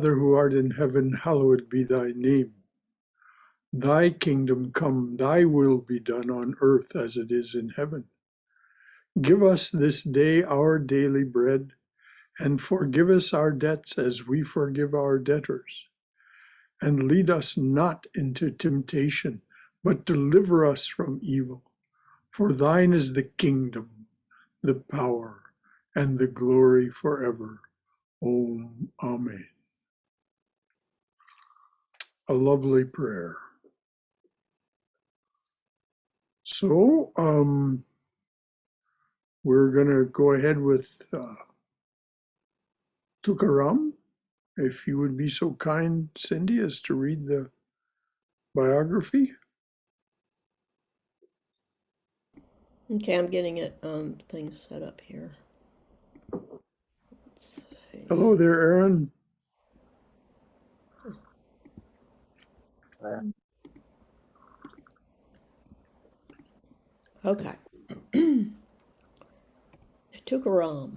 Father who art in heaven, hallowed be thy name. Thy kingdom come, thy will be done on earth as it is in heaven. Give us this day our daily bread, and forgive us our debts as we forgive our debtors. And lead us not into temptation, but deliver us from evil. For thine is the kingdom, the power, and the glory forever. Amen. A lovely prayer. So, we're going to go ahead with Tukaram. If you would be so kind, Cindy, as to read the biography. Okay, I'm getting it. Things set up here. Let's see. Hello there, Aaron. Okay. Tukaram.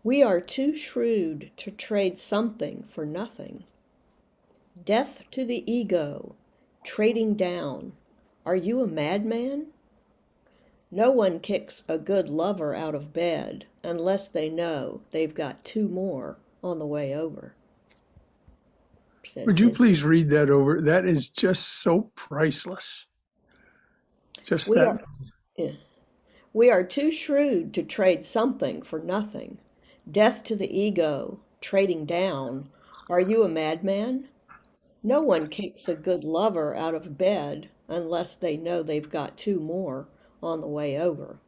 We are too shrewd to trade something for nothing. Death to the ego, trading down. Are you a madman? No one kicks a good lover out of bed unless they know they've got two more on the way over. Would you please read that over? That is just so priceless. Just that. We are too shrewd to trade something for nothing. Death to the ego, trading down. Are you a madman? No one kicks a good lover out of bed unless they know they've got two more on the way over.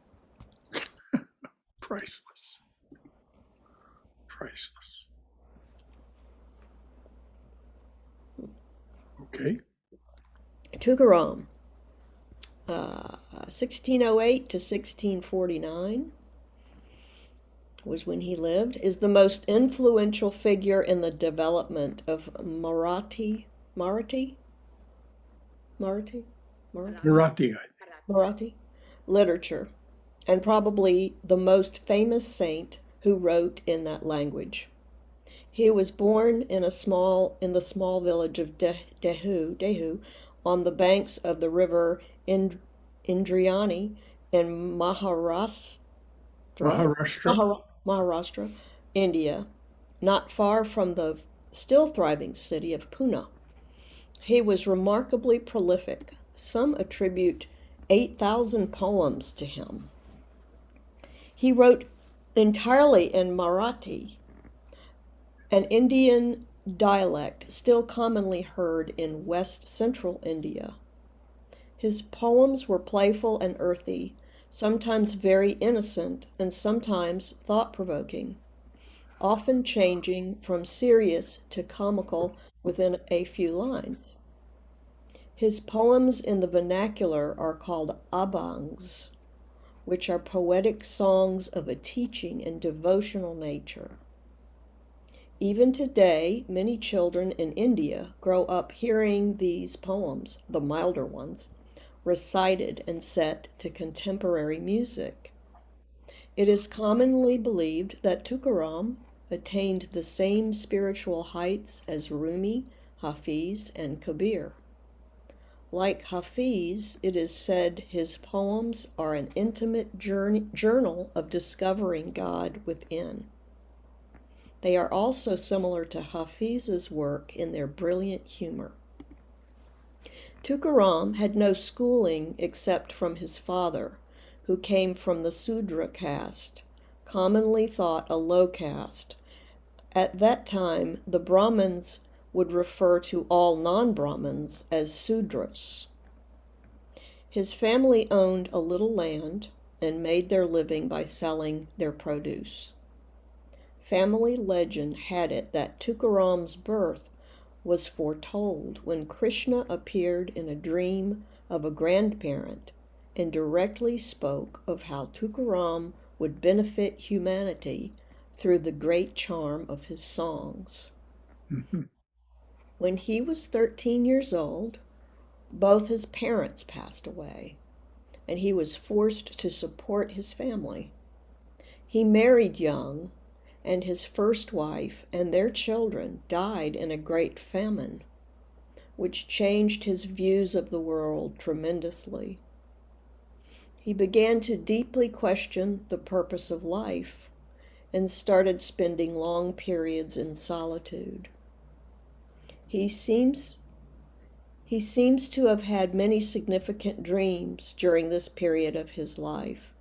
Priceless. Priceless. Okay. Tukaram, 1608 to 1649 was when he lived, is the most influential figure in the development of Marathi literature, and probably the most famous saint who wrote in that language. He was born in the small village of Dehu, on the banks of the river Indriani in Maharashtra, India, not far from the still thriving city of Pune. He was remarkably prolific. Some attribute 8,000 poems to him. He wrote entirely in Marathi, an Indian dialect still commonly heard in west central India. His poems were playful and earthy, sometimes very innocent and sometimes thought-provoking, often changing from serious to comical within a few lines. His poems in the vernacular are called abhangs, which are poetic songs of a teaching and devotional nature. Even today, many children in India grow up hearing these poems, the milder ones, recited and set to contemporary music. It is commonly believed that Tukaram attained the same spiritual heights as Rumi, Hafiz, and Kabir. Like Hafiz, it is said his poems are an intimate journal of discovering God within. They are also similar to Hafiz's work in their brilliant humor. Tukaram had no schooling except from his father, who came from the Sudra caste, commonly thought a low caste. At that time, the Brahmins would refer to all non-Brahmins as Sudras. His family owned a little land and made their living by selling their produce. Family legend had it that Tukaram's birth was foretold when Krishna appeared in a dream of a grandparent and directly spoke of how Tukaram would benefit humanity through the great charm of his songs. When he was 13 years old, both his parents passed away, and he was forced to support his family. He married young and his first wife and their children died in a great famine, which changed his views of the world tremendously. He began to deeply question the purpose of life and started spending long periods in solitude. He seems to have had many significant dreams during this period of his life,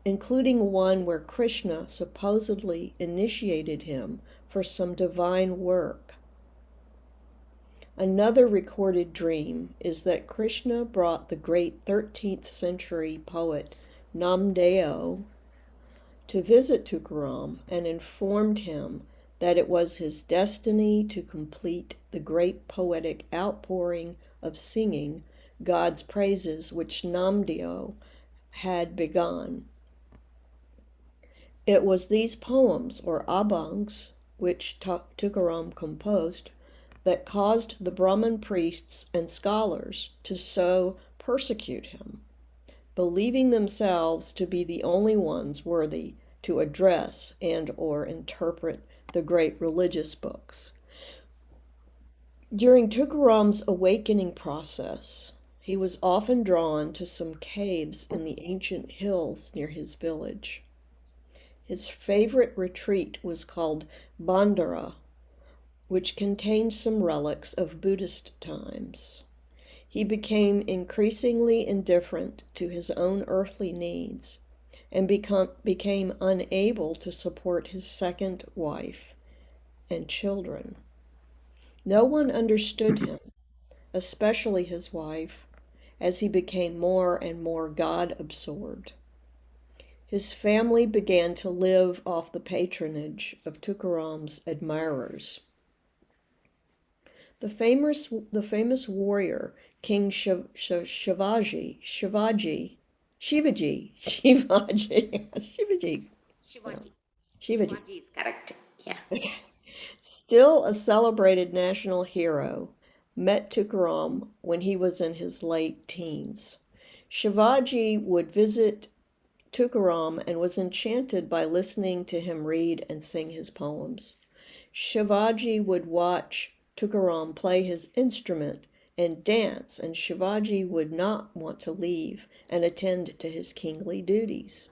including one where Krishna supposedly initiated him for some divine work. Another recorded dream is that Krishna brought the great 13th century poet Namdeo to visit Tukaram and informed him that it was his destiny to complete the great poetic outpouring of singing God's praises which Namdeo had begun. It was these poems, or abhangs, which Tukaram composed, that caused the Brahmin priests and scholars to so persecute him, believing themselves to be the only ones worthy to address and or interpret the great religious books. During Tukaram's awakening process, he was often drawn to some caves in the ancient hills near his village. His favorite retreat was called Bandara, which contained some relics of Buddhist times. He became increasingly indifferent to his own earthly needs and became unable to support his second wife and children. No one understood him, especially his wife, as he became more and more God-absorbed. His family began to live off the patronage of Tukaram's admirers. The famous warrior King Shivaji, Shivaji. Shivaji is correct. Yeah. still a celebrated national hero, met Tukaram when he was in his late teens. Shivaji would visit Tukaram and was enchanted by listening to him read and sing his poems. Shivaji would watch Tukaram play his instrument and dance, and Shivaji would not want to leave and attend to his kingly duties.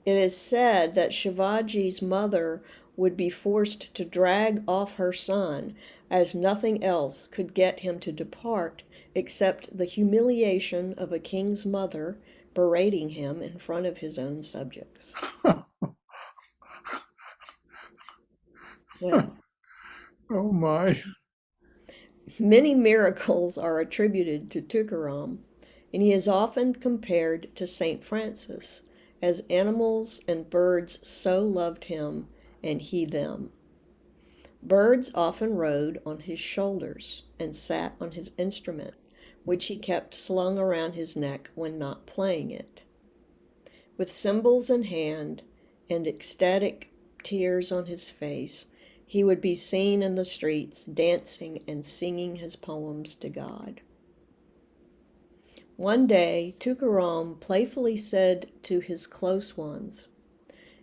It is said that Shivaji's mother would be forced to drag off her son, as nothing else could get him to depart except the humiliation of a king's mother berating him in front of his own subjects. Yeah. Oh my. Many miracles are attributed to Tukaram, and he is often compared to St. Francis, as animals and birds so loved him and he them. Birds often rode on his shoulders and sat on his instrument, which he kept slung around his neck when not playing it. With cymbals in hand and ecstatic tears on his face, he would be seen in the streets dancing and singing his poems to God. One day, Tukaram playfully said to his close ones,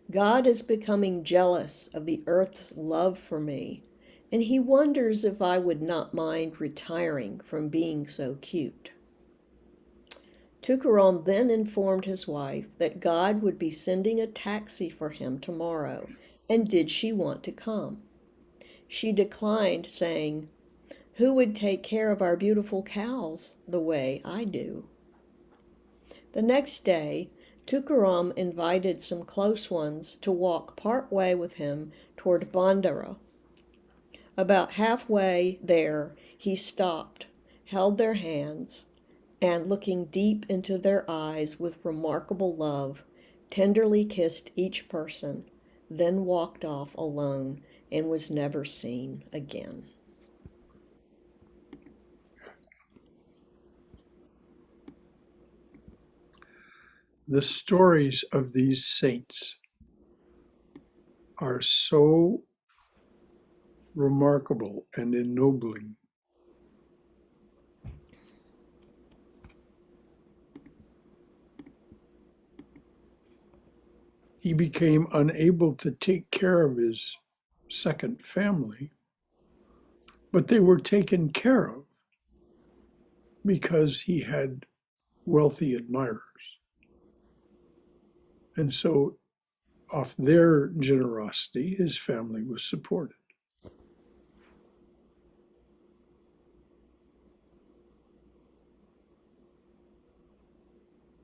"God is becoming jealous of the earth's love for me, and he wonders if I would not mind retiring from being so cute." Tukaram then informed his wife that God would be sending a taxi for him tomorrow, and did she want to come? She declined, saying, "Who would take care of our beautiful cows the way I do?" The next day, Tukaram invited some close ones to walk part way with him toward Bandara. About halfway there, he stopped, held their hands, and looking deep into their eyes with remarkable love, tenderly kissed each person, then walked off alone and was never seen again. The stories of these saints are so remarkable and ennobling. he became unable to take care of his second family, but they were taken care of because he had wealthy admirers. And so, off their generosity, his family was supported.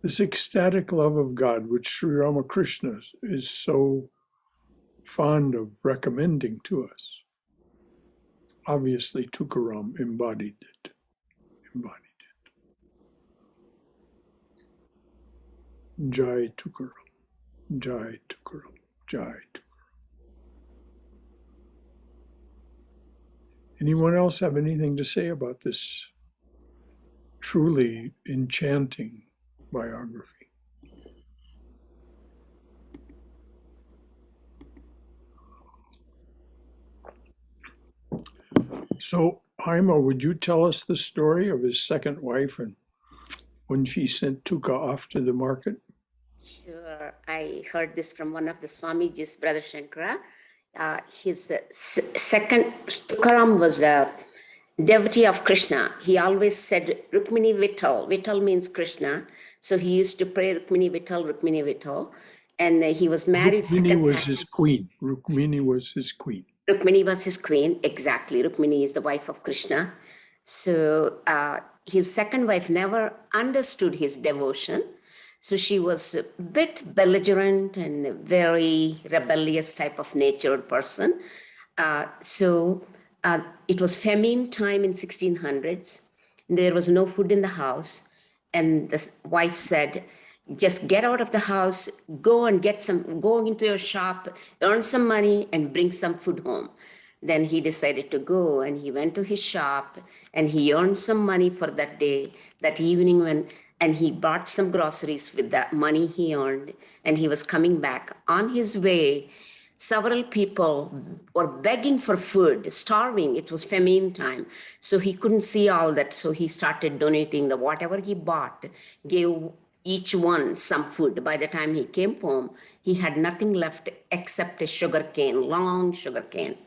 This ecstatic love of God, which Sri Ramakrishna is so fond of recommending to us, obviously Tukaram embodied it. Jai Tukaram, Jai Tukaram, Jai Tukaram. Anyone else have anything to say about this truly enchanting biography? So, Haima, would you tell us the story of his second wife and when she sent Tuka off to the market? Sure. I heard this from one of the Swamiji's, Brother Shankara. His second, Tukaram was a devotee of Krishna. He always said Rukmini Vittal. Vittal means Krishna. So he used to pray Rukmini Vittal, Rukmini Vittal. And he was married Rukmini second was time. his queen. Rukmini was his queen. Rukmini was his queen, exactly. Rukmini is the wife of Krishna. So his second wife never understood his devotion. So she was a bit belligerent and a very rebellious type of natured person. It was famine time in 1600s. There was no food in the house. And the wife said, just get out of the house, go into your shop, earn some money and bring some food home. Then he decided to go and he went to his shop and he earned some money for that day, that evening and he bought some groceries with that money he earned and he was coming back. On his way, several people were begging for food, starving. It was famine time. So he couldn't see all that. So he started donating whatever he bought, gave each one some food. By the time he came home, he had nothing left except a sugar cane, long sugar cane.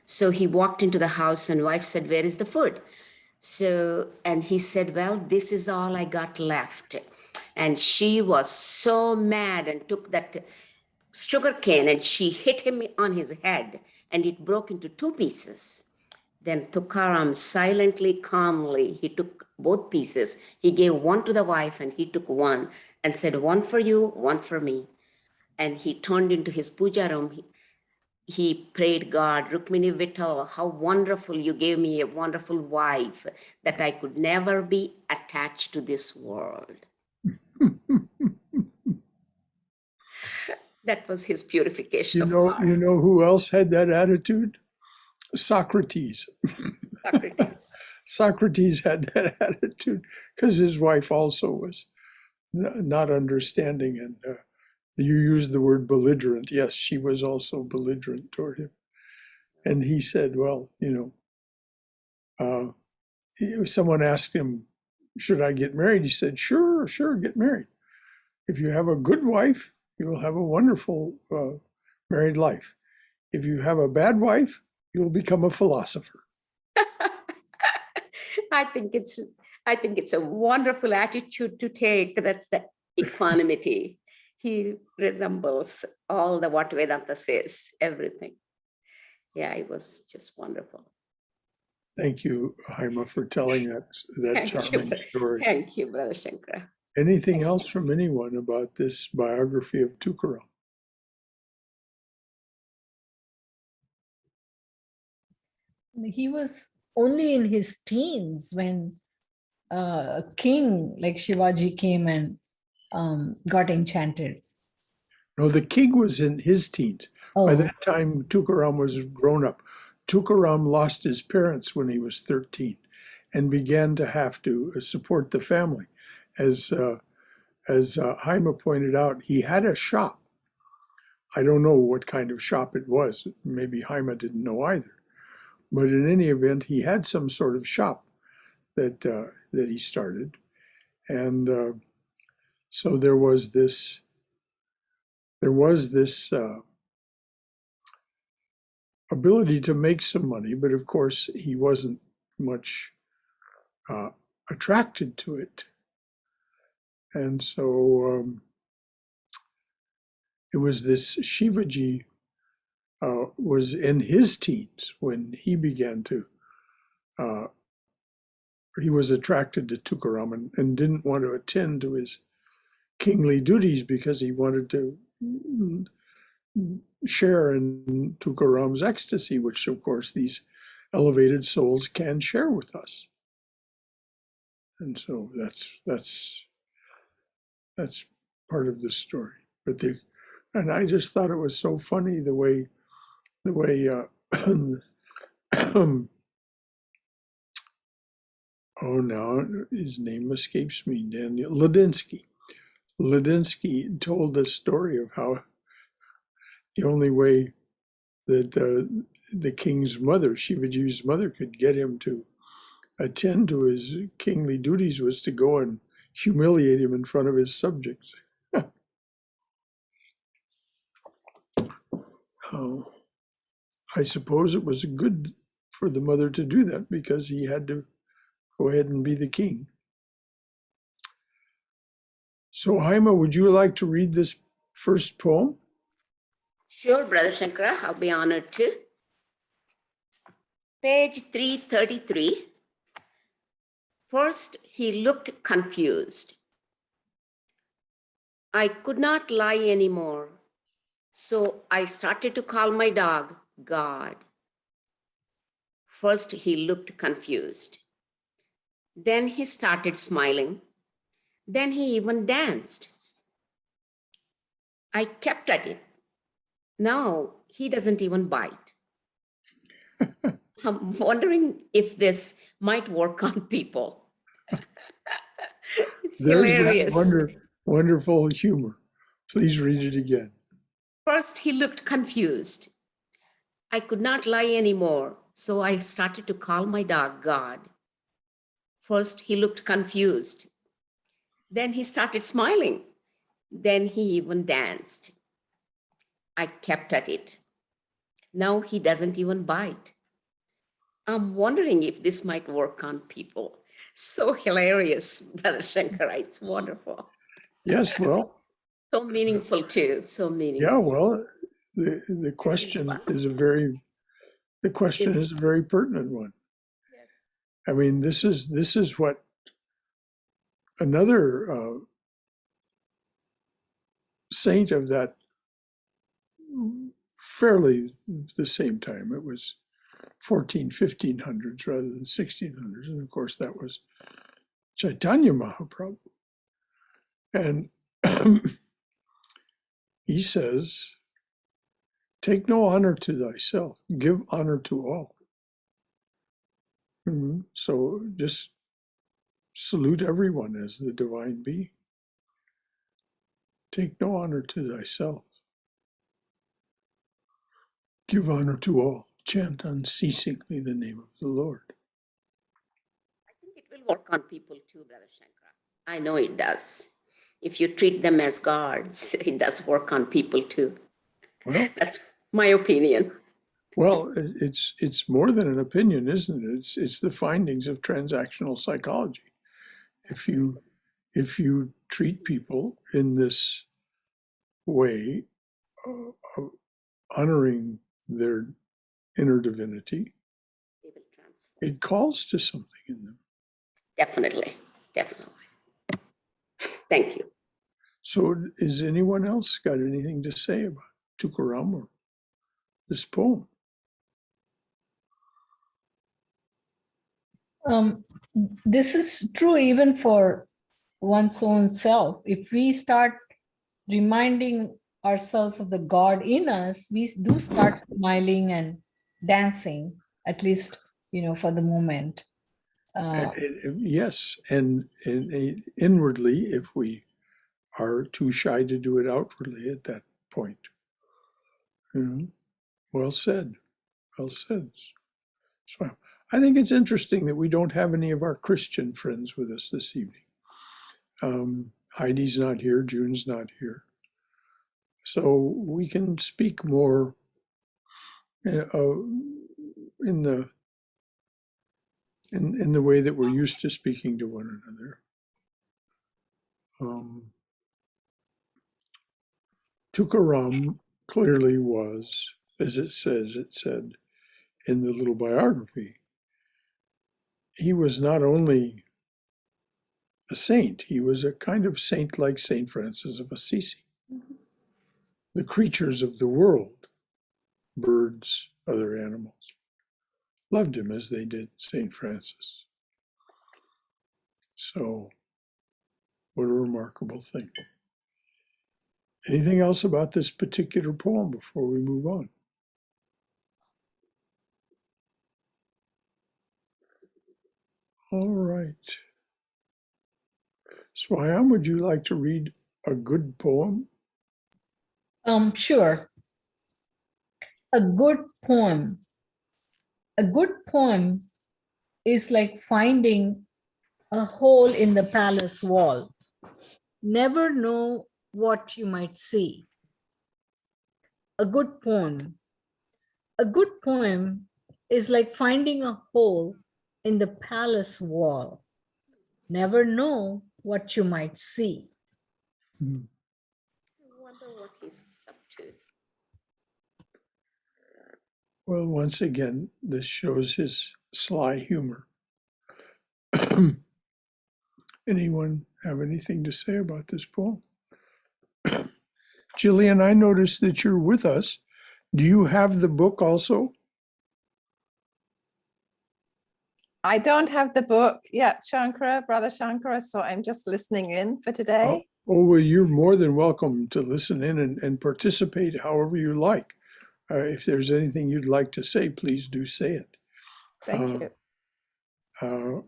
So he walked into the house and wife said, where is the food? And he said, well, this is all I got left. And she was so mad and took that sugar cane and she hit him on his head and it broke into two pieces. Then Tukaram silently, calmly, he took both pieces. He gave one to the wife and he took one and said, one for you, one for me. And he turned into his puja room. He prayed, God, Rukmini Vittal, how wonderful, you gave me a wonderful wife that I could never be attached to this world. That was his purification of heart. You know who else had that attitude? Socrates. Socrates had that attitude because his wife also was not understanding. And you used the word belligerent. Yes, she was also belligerent toward him. And he said, well, someone asked him, should I get married? He said, sure, get married. If you have a good wife, you will have a wonderful married life. If you have a bad wife, you'll become a philosopher. I think it's a wonderful attitude to take. That's the equanimity. He resembles all what Vedanta says, everything. Yeah, it was just wonderful. Thank you, Haima, for telling that charming story. Thank you, Brother Shankara. Anything else from anyone about this biography of Tukaram? He was only in his teens when a king like Shivaji came and got enchanted. No, the king was in his teens. Oh. By that time, Tukaram was grown up. Tukaram lost his parents when he was 13 and began to have to support the family. As Haima pointed out, he had a shop. I don't know what kind of shop it was. Maybe Haima didn't know either. But in any event, he had some sort of shop that he started. And so there was this there was this ability to make some money, but of course he wasn't much attracted to it. And so it was this Shivaji was in his teens when he began to, he was attracted to Tukaram and didn't want to attend to his kingly duties because he wanted to share in Tukaram's ecstasy, which of course these elevated souls can share with us. And so that's part of the story. But and I just thought it was so funny the way oh, now his name escapes me, Daniel Ladinsky. Ladinsky told the story of how the only way that the king's mother, Shivaji's mother, could get him to attend to his kingly duties was to go and humiliate him in front of his subjects. I suppose it was good for the mother to do that because he had to go ahead and be the king. So, Haima, would you like to read this first poem? Sure, Brother Shankara, I'll be honored to. Page 333. First, he looked confused. I could not lie anymore, so I started to call my dog God. First, he looked confused. Then he started smiling. Then he even danced. I kept at it. Now he doesn't even bite. I'm wondering if this might work on people. It's There's hilarious. that wonderful humor. Please read it again. First, he looked confused. I could not lie anymore, so I started to call my dog God. First, he looked confused. Then he started smiling. Then he even danced. I kept at it. Now he doesn't even bite. I'm wondering if this might work on people. So hilarious, Brother Shankara. It's wonderful. Yes, well. So meaningful too. So meaningful. Yeah, well, the question is a very pertinent one. Yes. I mean, this is what another saint of that fairly the same time. It was 1500s rather than 1600s. And of course, that was Chaitanya Mahaprabhu. And he says, take no honor to thyself, give honor to all. So just salute everyone as the divine being. Take no honor to thyself. Give honor to all. Chant unceasingly the name of the Lord. I think it will work on people too, Brother Shankara. I know it does. If you treat them as gods, it does work on people too. Well, that's my opinion. Well, it's more than an opinion, isn't it? It's the findings of transactional psychology. If you treat people in this way, honoring their inner divinity, it calls to something in them. Definitely. Thank you. So is anyone else got anything to say about Tukaram or this poem? This is true even for one's own self. If we start reminding ourselves of the God in us, we do start smiling and dancing, at least, for the moment. Yes, and inwardly, if we are too shy to do it outwardly at that point. Well said. Well said. So I think it's interesting that we don't have any of our Christian friends with us this evening. Heidi's not here. June's not here. so we can speak more in the way that we're used to speaking to one another. Tukaram clearly was, as it said in the little biography, he was not only a saint, he was a kind of saint like Saint Francis of Assisi. The creatures of the world, birds, other animals, loved him as they did Saint Francis. So, what a remarkable thing. Anything else about this particular poem before we move on? All right. Swayam, would you like to read a good poem? Sure. A good poem. A good poem is like finding a hole in the palace wall. Never know what you might see. A good poem. A good poem is like finding a hole in the palace wall. Never know what you might see. Hmm. I wonder what he's up to. Well, once again, this shows his sly humor. Anyone have anything to say about this poem? Jillian, I noticed that you're with us. Do you have the book also? I don't have the book yet, Shankara, Brother Shankara, so I'm just listening in for today. Oh, well, you're more than welcome to listen in and participate however you like. If there's anything you'd like to say, please do say it. Thank you. Uh,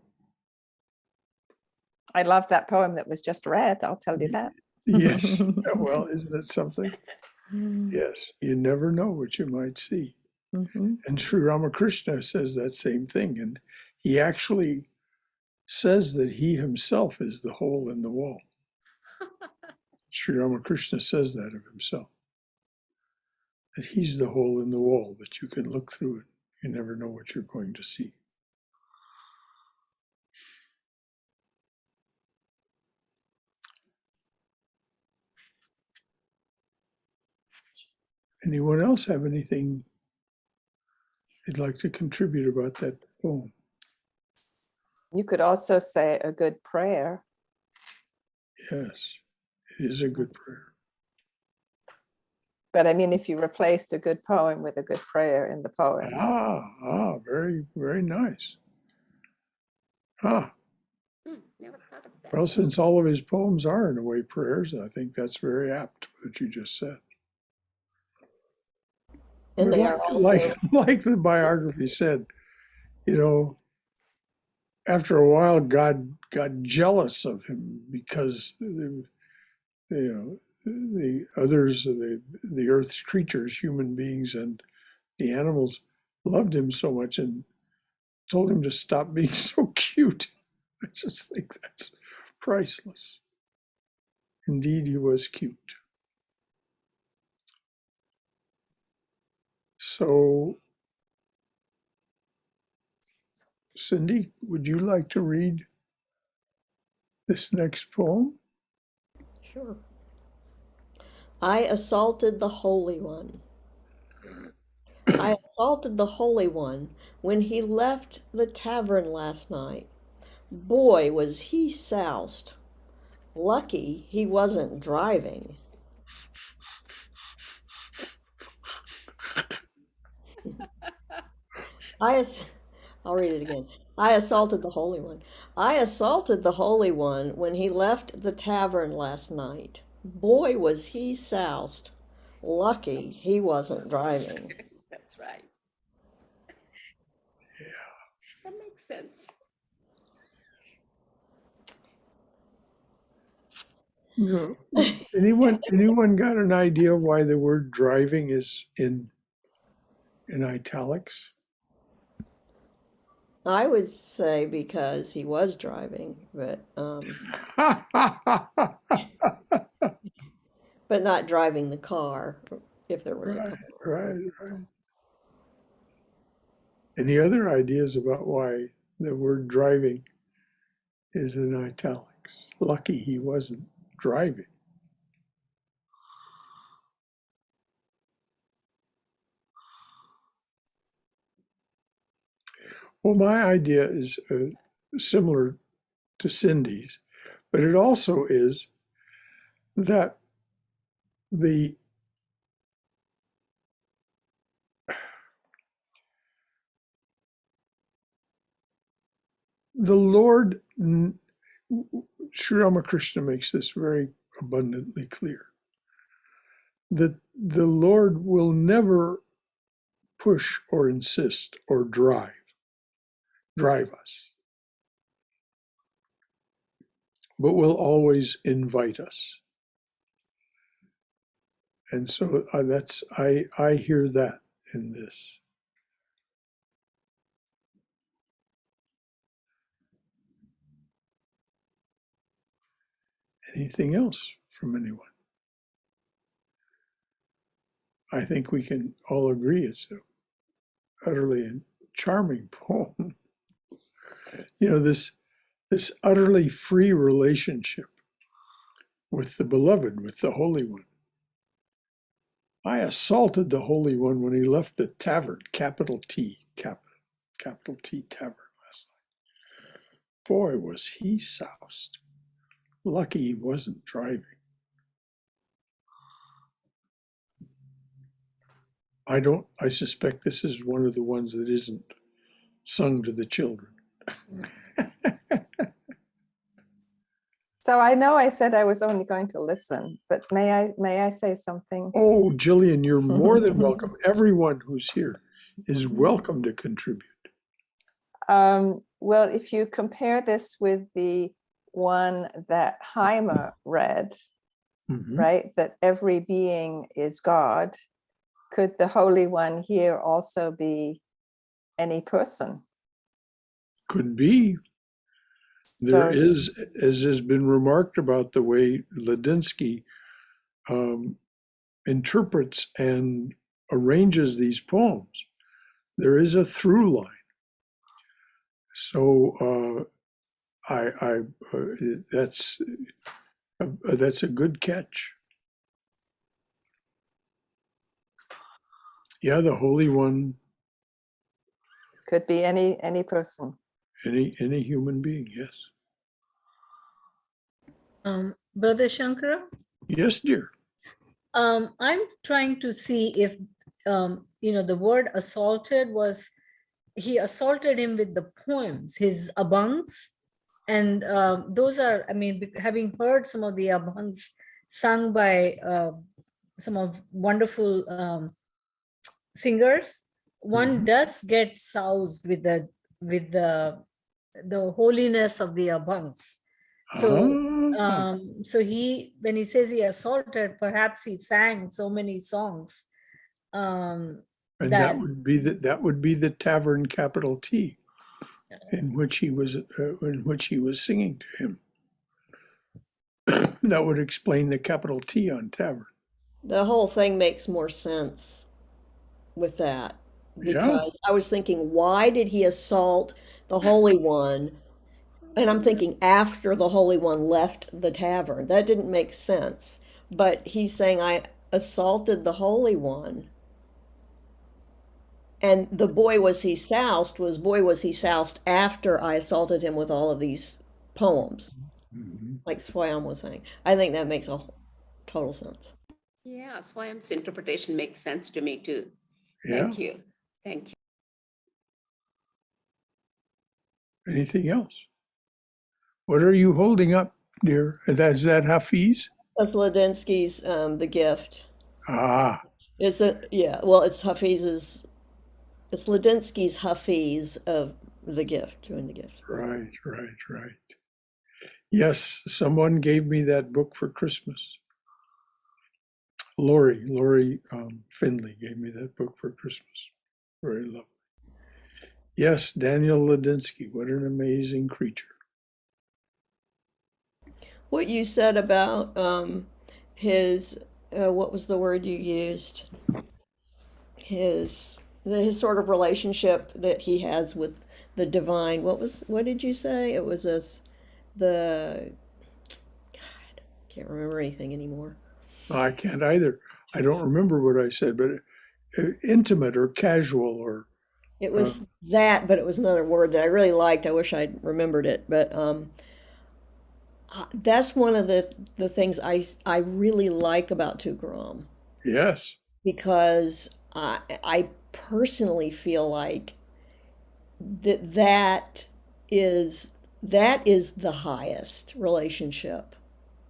I love that poem that was just read, I'll tell you that. yes, well, isn't it something? Yes, you never know what you might see. Mm-hmm. And Sri Ramakrishna says that same thing. And he actually says that he himself is the hole in the wall. Sri Ramakrishna says that of himself. That he's the hole in the wall, that you can look through it. You never know what you're going to see. Anyone else have anything they'd like to contribute about that poem? You could also say a good prayer. Yes, it is a good prayer. But I mean, if you replaced a good poem with a good prayer in the poem. Very, very nice. Ah, Never thought of that. well, since all of his poems are in a way prayers, I think that's very apt what you just said. And they like, are also like the biography said, you know, after a while, God got jealous of him because the others, the earth's creatures, human beings and the animals, loved him so much and told him to stop being so cute. I just think that's priceless. Indeed, he was cute. So, Cindy, would you like to read this next poem? Sure. I assaulted the Holy One. I assaulted the Holy One when he left the tavern last night. Boy, was he soused. Lucky he wasn't driving. I'll read it again. I assaulted the Holy One. I assaulted the Holy One when he left the tavern last night. Boy, was he soused. Lucky he wasn't driving. That's right. Yeah. That makes sense. No. Anyone got an idea why the word driving is in italics? I would say because he was driving, but But not driving the car if there was a Right, car. right. Any other ideas about why the word driving is in italics? Lucky he wasn't driving. Well, my idea is similar to Cindy's, but it also is that the Lord, Sri Ramakrishna makes this very abundantly clear, that the Lord will never push or insist or drive us, but will always invite us. And so I hear that in this. Anything else from anyone? I think we can all agree it's an utterly charming poem. You know, this utterly free relationship with the beloved, with the Holy One. I assaulted the Holy One when he left the tavern, capital T tavern last night. Boy, was he soused. Lucky he wasn't driving. I suspect this is one of the ones that isn't sung to the children. So I know I said I was only going to listen, but may I say something? Oh, Jillian, you're more than welcome. Everyone who's here is welcome to contribute. Well, if you compare this with the one that Heimer read, right, that every being is God, could the Holy One here also be any person? Could be. There is, as has been remarked about the way Ladinsky interprets and arranges these poems, there is a through line. So that's a good catch. Yeah, the Holy One. Could be any person. Any human being, yes. Brother Shankara? Yes, dear. I'm trying to see if, the word assaulted was, he assaulted him with the poems, his abhangs. And those are, having heard some of the abhangs sung by some of wonderful singers, one does get soused with the holiness of the abhangs. So so he, when he says he assaulted, perhaps he sang so many songs. And that would be the tavern, capital T, in which he was singing to him. That would explain the capital T on tavern. The whole thing makes more sense with that, because I was thinking, why did he assault the Holy One? And I'm thinking after the Holy One left the tavern. That didn't make sense. But he's saying, I assaulted the Holy One. And the boy was he soused after I assaulted him with all of these poems, like Swayam was saying. I think that makes a total sense. Yeah, Swayam's interpretation makes sense to me too. Yeah. Thank you. Thank you. Anything else? What are you holding up, dear? Is that Hafiz? That's Ladinsky's The Gift. Ah. It's it's Hafiz's, it's Ladinsky's Hafiz of The Gift, doing The Gift. Right. Yes, someone gave me that book for Christmas. Lori Finley gave me that book for Christmas. Very lovely. Yes, Daniel Ladinsky, what an amazing creature. What you said about his what was the word you used? His sort of relationship that he has with the divine. What did you say? It was the God, can't remember anything anymore. I can't either. I don't remember what I said, but intimate or casual or It was that, but it was another word that I really liked. I wish I'd remembered it, but that's one of the things I really like about Tukaram, yes. because I personally feel like that is the highest relationship,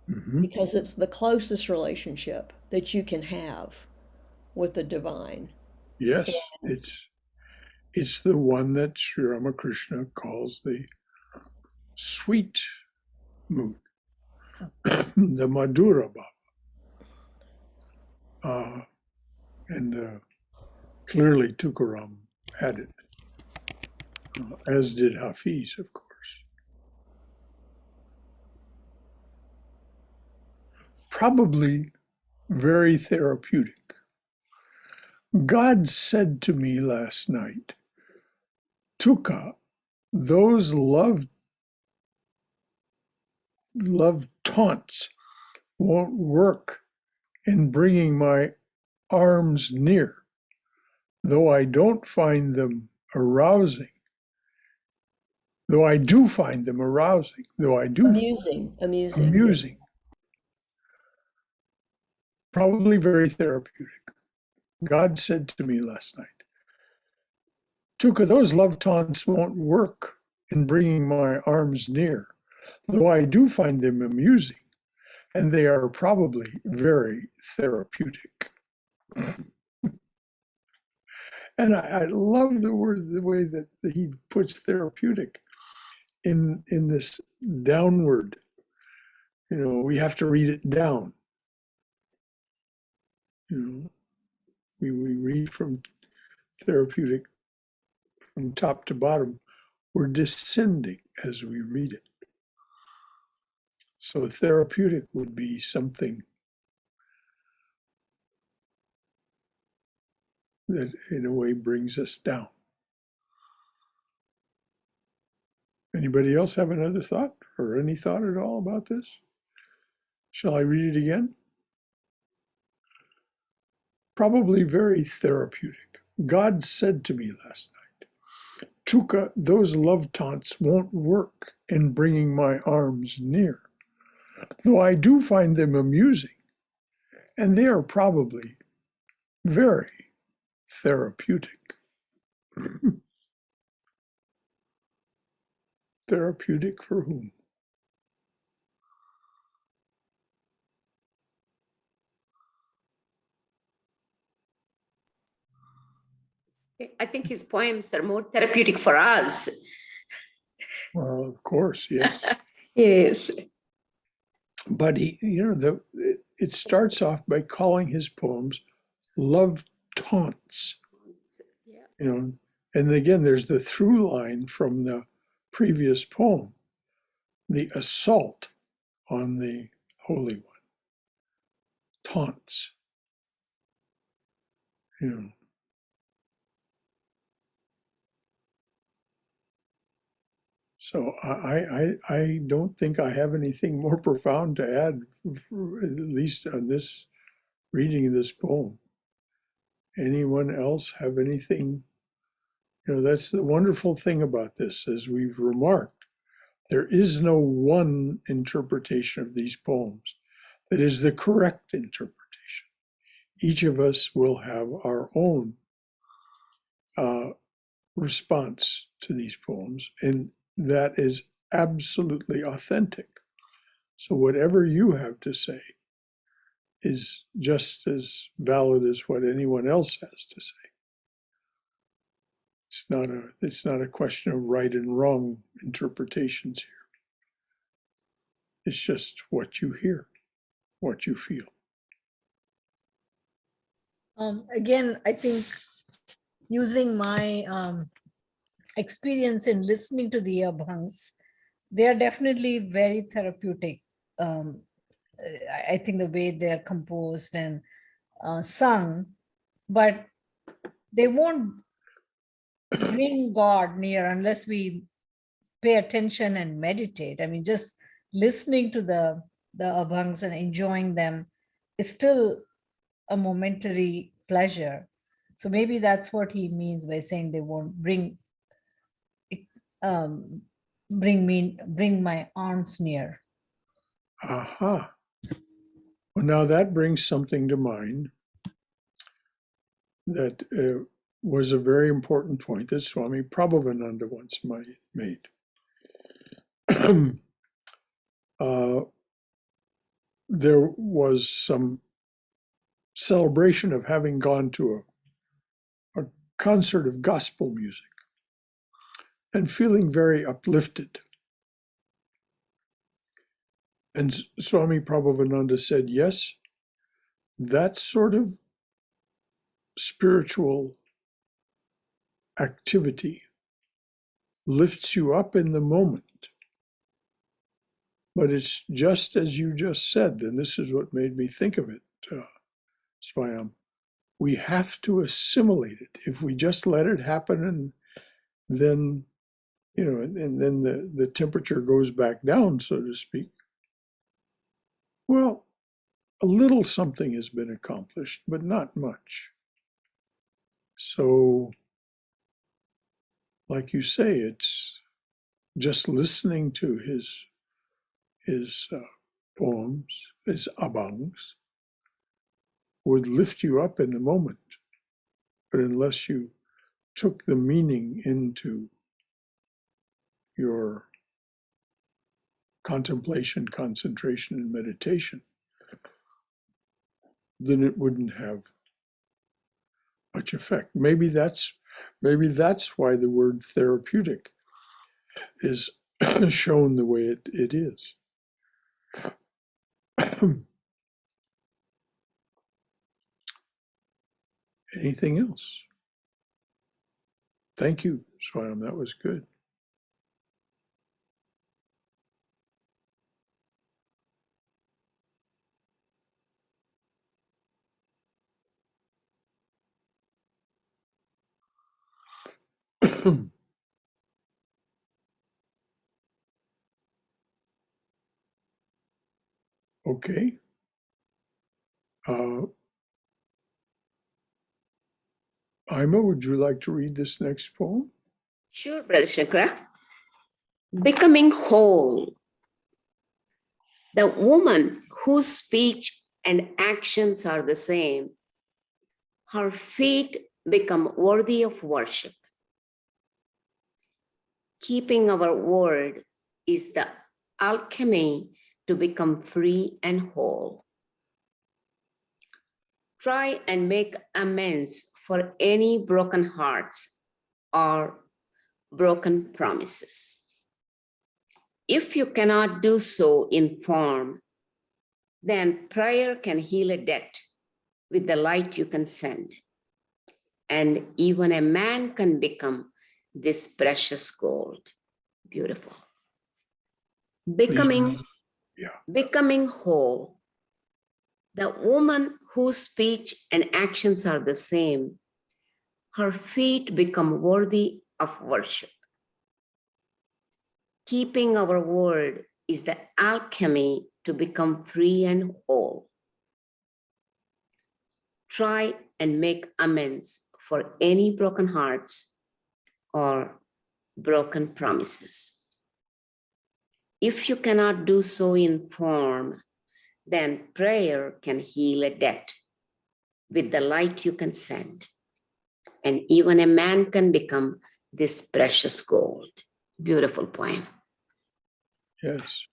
Hmm. because it's the closest relationship that you can have with the divine. Yes, it's the one that Sri Ramakrishna calls the sweet mood, the Madhura Bhava. And clearly Tukaram had it, as did Hafiz, of course. Probably very therapeutic. God said to me last night, Tuka, those love taunts won't work in bringing my arms near, though I don't find them arousing. Though I do find them arousing, though I do Amusing. amusing, probably very therapeutic. God said to me last night, Tuka, those love taunts won't work in bringing my arms near, though I do find them amusing, and they are probably very therapeutic. And I love the way that he puts therapeutic in this downward. You know, we have to read it down. You know, we read from therapeutic from top to bottom. We're descending as we read it. So therapeutic would be something that in a way brings us down. Anybody else have another thought or any thought at all about this? Shall I read it again? Probably very therapeutic. God said to me last night, Tuka, those love taunts won't work in bringing my arms near, though I do find them amusing, and they are probably very therapeutic. Therapeutic for whom? I think his poems are more therapeutic for us. Well, of course, yes. Yes. But it starts off by calling his poems love taunts. Yeah. You know, and again, there's the through line from the previous poem, the assault on the Holy One, taunts. You know, so I don't think I have anything more profound to add, at least on this reading of this poem. Anyone else have anything? You know, that's the wonderful thing about this, as we've remarked. There is no one interpretation of these poems that is the correct interpretation. Each of us will have our own response to these poems, and that is absolutely authentic. So whatever you have to say is just as valid as what anyone else has to say. It's not a question of right and wrong interpretations here. It's just what you hear, what you feel. Again, I think using my experience in listening to the abhangs, they are definitely very therapeutic I think the way they're composed and sung, but they won't bring God near unless we pay attention and meditate. I mean, just listening to the abhangs and enjoying them is still a momentary pleasure. So maybe that's what he means by saying they won't bring my arms near. Aha. Well, now that brings something to mind that was a very important point that Swami Prabhavananda once made. There was some celebration of having gone to a concert of gospel music and feeling very uplifted. And Swami Prabhavananda said, yes, that sort of spiritual activity lifts you up in the moment. But it's just as you just said, and this is what made me think of it, Swayam. We have to assimilate it. If we just let it happen and then, and then the temperature goes back down, so to speak, well, a little something has been accomplished, but not much. So, like you say, it's just listening to his poems, his abhangs, would lift you up in the moment. But unless you took the meaning into your contemplation, concentration, and meditation, then it wouldn't have much effect. Maybe that's why the word therapeutic is shown the way it is. Anything else? Thank you, Swayam. That was good. Okay. Ima, would you like to read this next poem? Sure, Brother Shankara. Becoming whole. The woman whose speech and actions are the same, her feet become worthy of worship. Keeping our word is the alchemy to become free and whole. Try and make amends for any broken hearts or broken promises. If you cannot do so in form, then prayer can heal a debt with the light you can send. And even a man can become this precious gold. Beautiful. Becoming whole. The woman whose speech and actions are the same, her feet become worthy of worship. Keeping our word is the alchemy to become free and whole. Try and make amends for any broken hearts or broken promises. If you cannot do so in form, then prayer can heal a debt with the light you can send. And even a man can become this precious gold. Beautiful poem. Yes.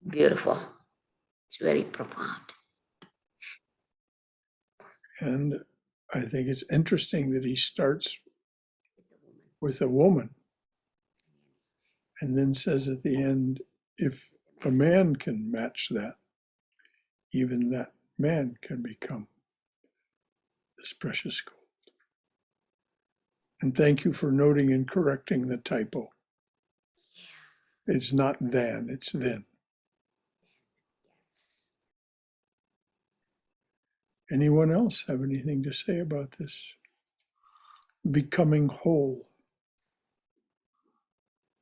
Beautiful. It's very profound. And I think it's interesting that he starts with a woman and then says at the end, if a man can match that, even that man can become this precious gold. And thank you for noting and correcting the typo. It's not then, it's then. Anyone else have anything to say about this? Becoming whole.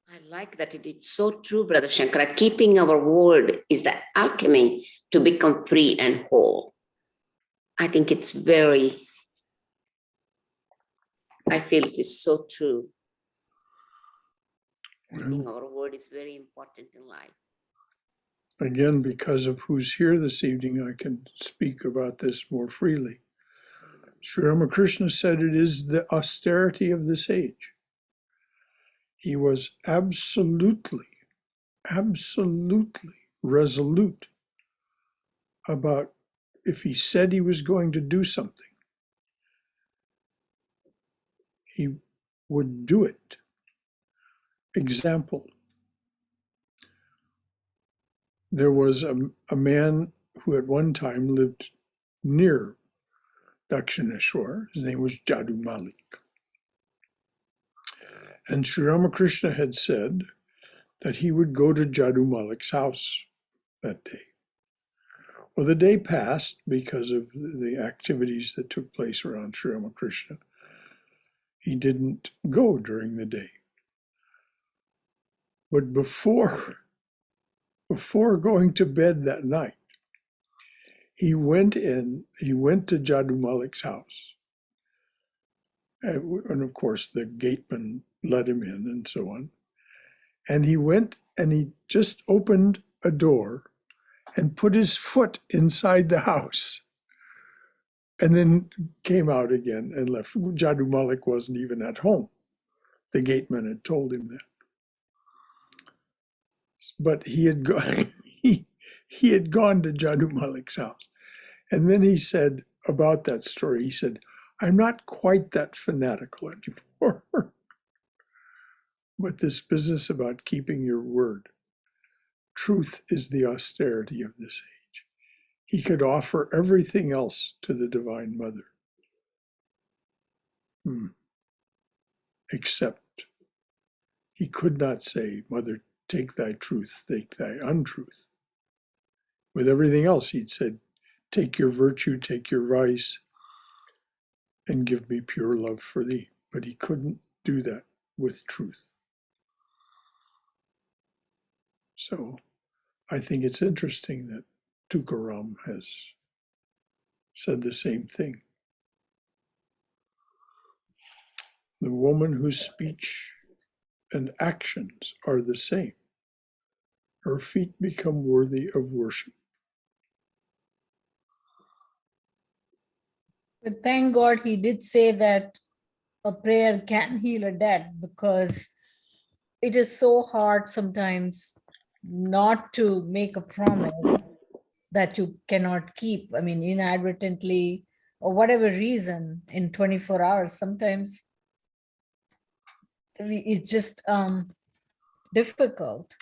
I like that it's so true, Brother Shankara. Keeping our word is the alchemy to become free and whole. I think it's I feel it is so true. Keeping our word is very important in life. Again, because of who's here this evening, I can speak about this more freely. Sri Ramakrishna said it is the austerity of this age. He was absolutely resolute about if he said he was going to do something, he would do it. Example, there was a man who at one time lived near Dakshineshwar. His name was Jadu Malik. And Sri Ramakrishna had said that he would go to Jadu Malik's house that day. Well, the day passed because of the activities that took place around Sri Ramakrishna. He didn't go during the day. But before going to bed that night, he went to Jadu Malik's house. And of course, the gateman let him in and so on. And he went and he just opened a door and put his foot inside the house and then came out again and left. Jadu Malik wasn't even at home. The gateman had told him that. But he had gone, he had gone to Jadu Malik's house. And then he said about that story, he said, I'm not quite that fanatical anymore. But this business about keeping your word, truth is the austerity of this age. He could offer everything else to the Divine Mother. Except he could not say, Mother, take thy truth, take thy untruth. With everything else, he'd said, take your virtue, take your vice, and give me pure love for thee. But he couldn't do that with truth. So I think it's interesting that Tukaram has said the same thing. The woman whose speech and actions are the same, her feet become worthy of worship. But thank God he did say that a prayer can heal a debt, because it is so hard sometimes not to make a promise that you cannot keep. I mean, inadvertently or whatever reason in 24 hours, sometimes it's just difficult.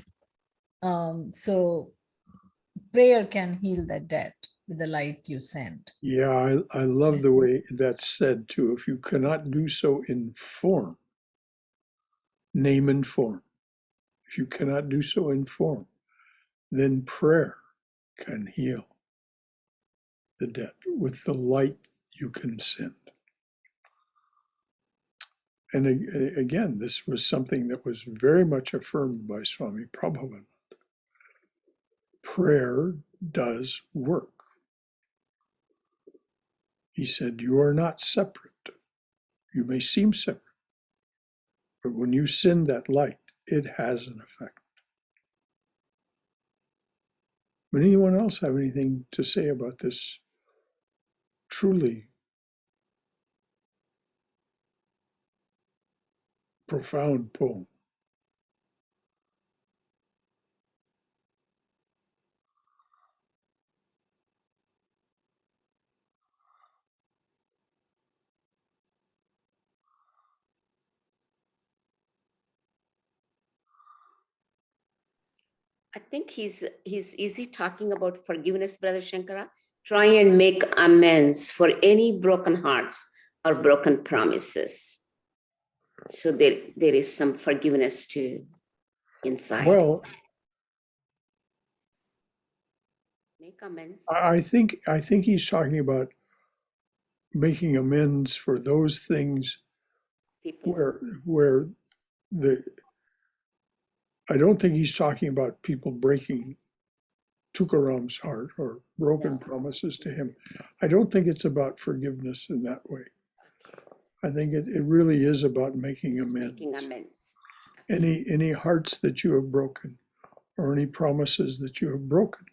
So prayer can heal that debt with the light you send. Yeah, I love the way that's said too. If you cannot do so in form, name and form. If you cannot do so in form, then prayer can heal the debt with the light you can send. And again, this was something that was very much affirmed by Swami Prabhupada. Prayer does work. He said, you are not separate. You may seem separate, but when you send that light, it has an effect. But anyone else have anything to say about this truly profound poem? I think is he talking about forgiveness, Brother Shankara? Try and make amends for any broken hearts or broken promises. So there is some forgiveness too inside. Well, Make amends. I think he's talking about making amends for those things People. where I don't think he's talking about people breaking Tukaram's heart or broken promises to him. I don't think it's about forgiveness in that way. I think it really is about making amends. Making amends. Any hearts that you have broken or any promises that you have broken.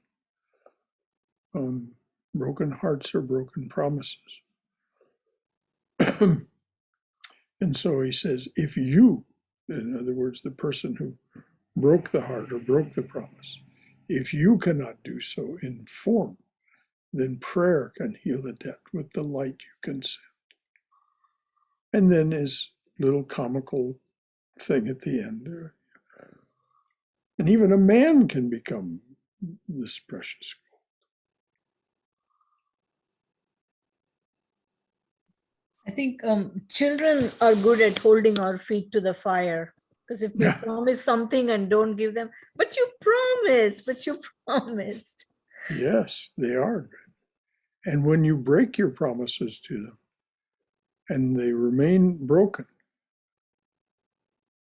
Broken hearts or broken promises. And so he says, if you, in other words, the person who broke the heart or broke the promise, if you cannot do so in form, then prayer can heal the debt with the light you can send. And then his little comical thing at the end. And even a man can become this precious gold. I think children are good at holding our feet to the fire. Because if we promise something and don't give them, but you promised. Yes, they are good. And when you break your promises to them and they remain broken,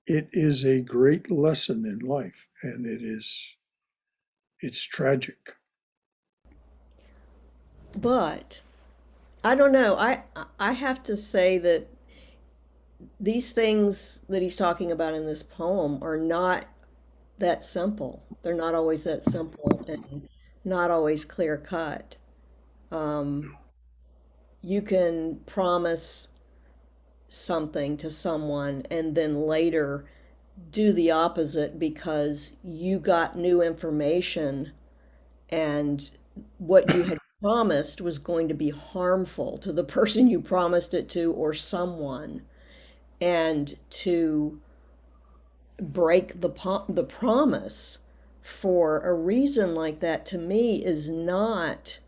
it is a great lesson in life, and it's tragic. But I don't know. I have to say that these things that he's talking about in this poem are not that simple. They're not always that simple and not always clear cut. You can promise something to someone and then later do the opposite because you got new information and what you had promised was going to be harmful to the person you promised it to or someone. And to break the promise for a reason like that, to me, is not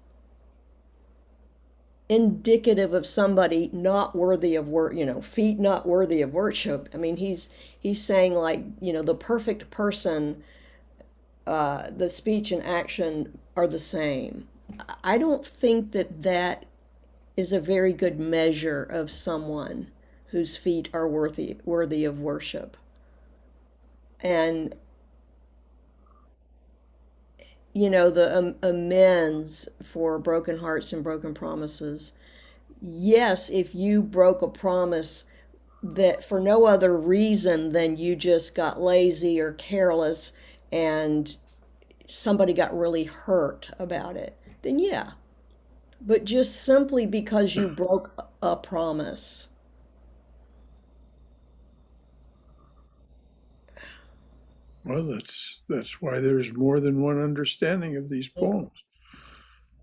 indicative of somebody not worthy of feet not worthy of worship. I mean, he's saying, like, the perfect person, the speech and action are the same. I don't think that is a very good measure of someone whose feet are worthy of worship. And the amends for broken hearts and broken promises. Yes, if you broke a promise that for no other reason than you just got lazy or careless and somebody got really hurt about it, then yeah. But just simply because you broke a promise. Well, that's why there's more than one understanding of these poems.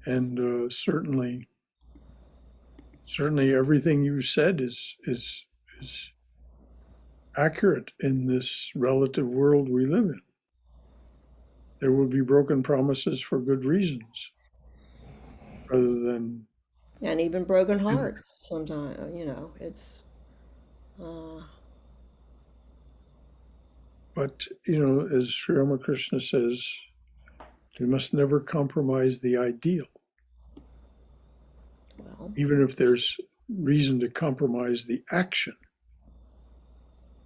And certainly everything you said is accurate in this relative world we live in. There will be broken promises for good reasons, rather than, And even broken hearts sometimes, it's but as Sri Ramakrishna says, we must never compromise the ideal, well, even if there's reason to compromise the action.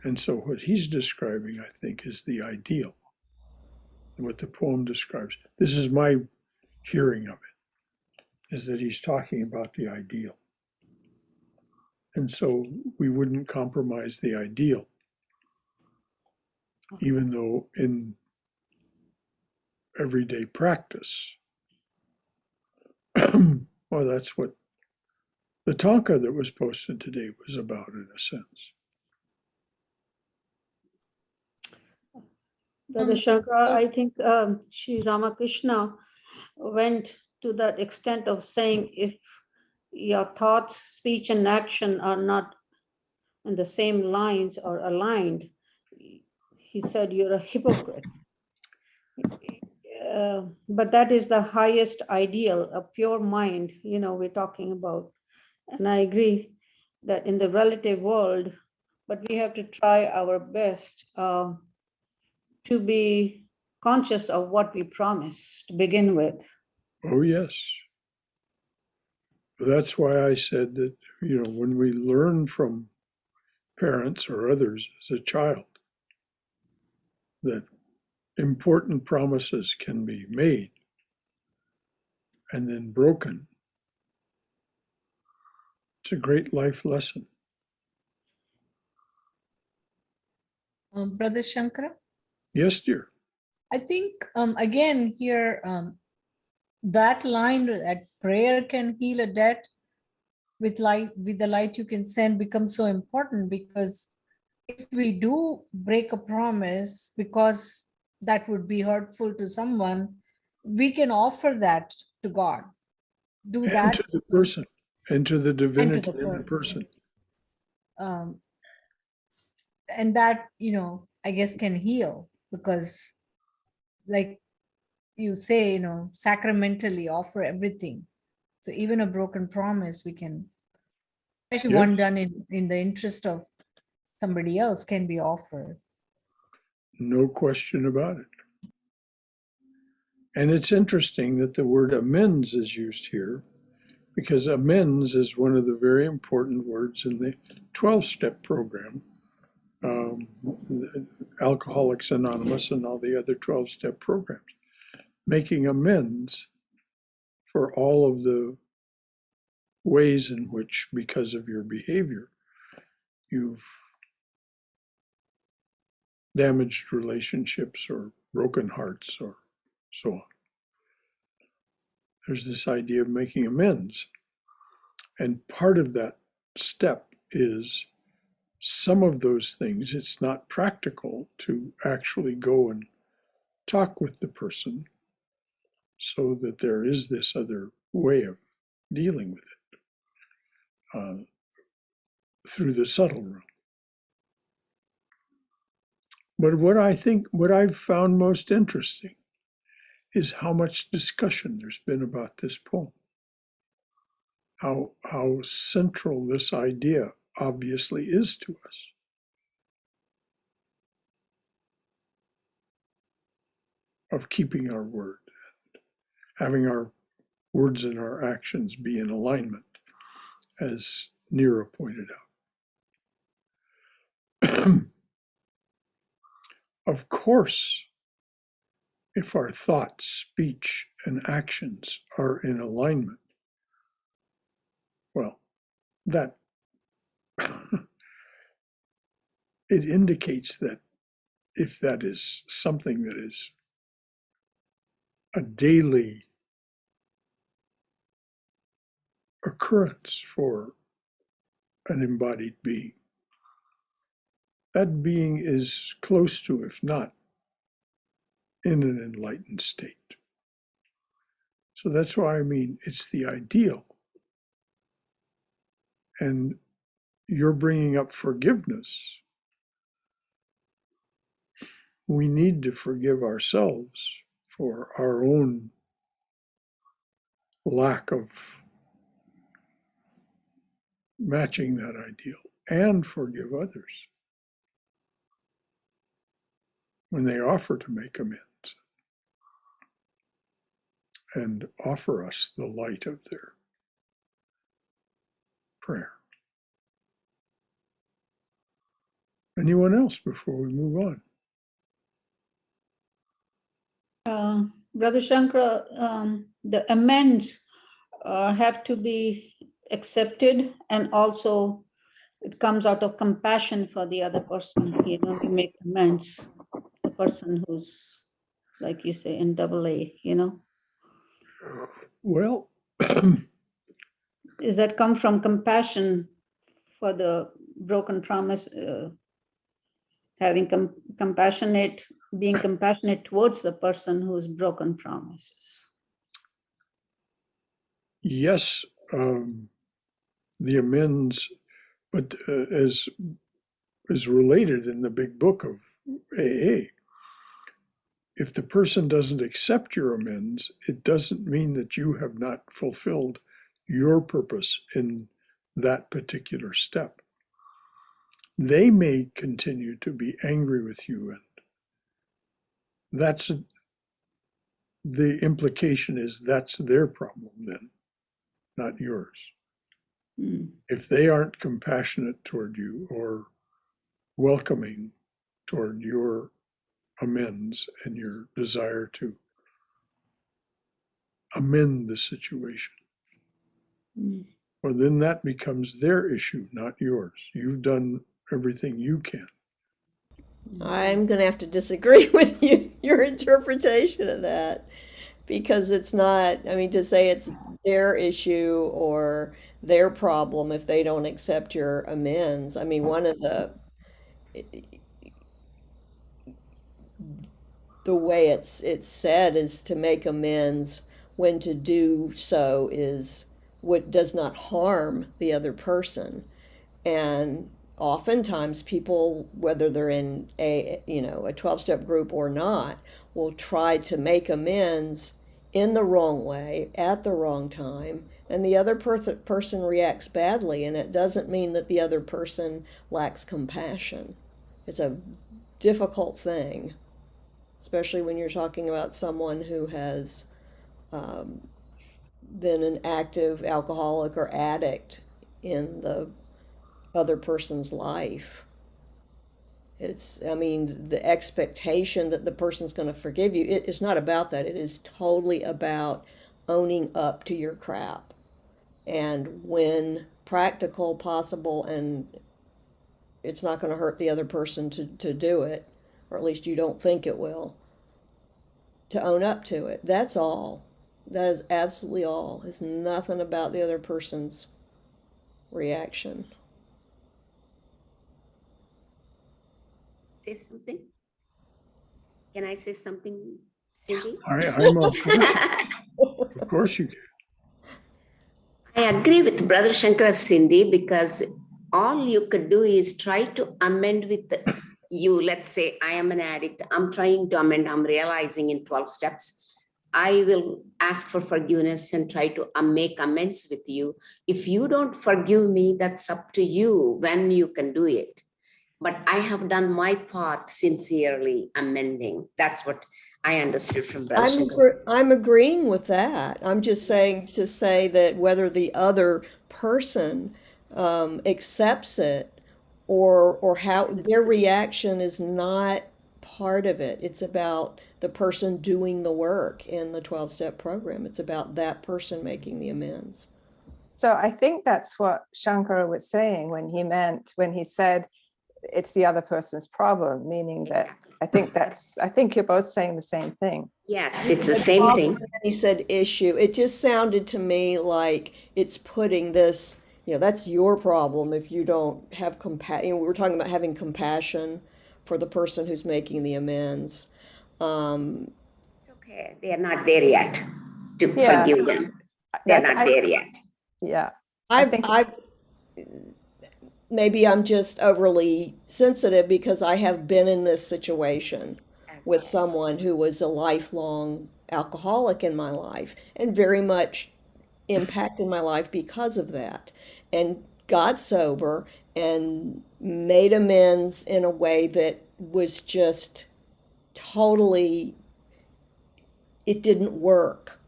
And so what he's describing, I think, is the ideal, what the poem describes. This is my hearing of it, is that he's talking about the ideal. And so we wouldn't compromise the ideal, even though in everyday practice, well, that's what the tanka that was posted today was about, in a sense. Brother Shankar, I think Sri Ramakrishna went to that extent of saying, if your thoughts, speech, and action are not in the same lines or aligned, he said you're a hypocrite. But that is the highest ideal, a pure mind, we're talking about. And I agree that in the relative world, but we have to try our best to be conscious of what we promise to begin with. Oh, yes. that's why I said that, when we learn from parents or others as a child, that important promises can be made and then broken. It's a great life lesson. Brother Shankara? Yes, dear. I think, again, here, that line that prayer can heal a debt with the light you can send becomes so important, because if we do break a promise because that would be hurtful to someone, we can offer that to God. Do And that. to the person, and to the divinity And to in the person. And that, I guess can heal, because like you say, sacramentally offer everything. So even a broken promise, we can, especially one Yes. done in the interest of somebody else, can be offered. No question about it. And it's interesting that the word amends is used here, because amends is one of the very important words in the 12-step program, Alcoholics Anonymous and all the other 12-step programs. Making amends for all of the ways in which, because of your behavior, you've damaged relationships or broken hearts or so on. There's this idea of making amends. And part of that step is some of those things, it's not practical to actually go and talk with the person, so that there is this other way of dealing with it through the subtle realm. But what I've found most interesting is how much discussion there's been about this poem. How central this idea obviously is to us. Of keeping our word, and having our words and our actions be in alignment, as Nira pointed out. Of course, if our thoughts, speech, and actions are in alignment, well, that it indicates that if that is something that is a daily occurrence for an embodied being, that being is close to, if not in an enlightened state. So that's why it's the ideal. And you're bringing up forgiveness. We need to forgive ourselves for our own lack of matching that ideal, and forgive others when they offer to make amends and offer us the light of their prayer. Anyone else before we move on? Brother Shankara, the amends have to be accepted, and also it comes out of compassion for the other person. We make amends, the person who's, like you say, in AA, Well, Does that come from compassion for the broken promise, having being compassionate towards the person who's broken promises? yes, the amends, but as is related in the big book of AA, if the person doesn't accept your amends, it doesn't mean that you have not fulfilled your purpose in that particular step. They may continue to be angry with you, and the implication is that's their problem then. not yours. Mm. If they aren't compassionate toward you or welcoming toward your amends and your desire to amend the situation, Mm. well, then that becomes their issue, not yours. You've done everything you can. I'm going to have to disagree with you, your interpretation of that, because it's not, I mean, to say it's their issue or their problem if they don't accept your amends. I mean, one of the way it's said is to make amends when to do so is what does not harm the other person. And oftentimes people, whether they're in a 12-step group or not, will try to make amends in the wrong way at the wrong time, and the other person reacts badly, and it doesn't mean that the other person lacks compassion. It's a difficult thing, especially when you're talking about someone who has been an active alcoholic or addict in the other person's life. I mean, the expectation that the person's going to forgive you, it's not about that. It is totally about owning up to your crap. And when practical, possible, and it's not going to hurt the other person to do it, or at least you don't think it will, to own up to it. That's all. That is absolutely all. It's nothing about the other person's reaction. Say something? Can I say something, Cindy? I'm of course you can. I agree with Brother Shankara, Cindy, because all you could do is try to amend with you. Let's say I am an addict. I'm trying to amend. I'm realizing in 12 steps. I will ask for forgiveness and try to make amends with you. If you don't forgive me, that's up to you when you can do it. But I have done my part sincerely amending. That's what I understood from Brother Shankar. I'm agreeing with that. I'm just saying to say that whether the other person accepts it or how their reaction is not part of it. It's about the person doing the work in the 12-step program. It's about that person making the amends. So I think that's what Shankara was saying when he said it's the other person's problem, meaning that I think you're both saying the same thing. Yes, it's the same thing. He said issue. It just sounded to me like it's putting this, that's your problem if you don't have compassion. We were talking about having compassion for the person who's making the amends. It's okay. They are not there yet to forgive them. They're not there yet. Yeah. Maybe I'm just overly sensitive because I have been in this situation with someone who was a lifelong alcoholic in my life and very much impacted my life because of that, and got sober and made amends in a way that was just totally, it didn't work.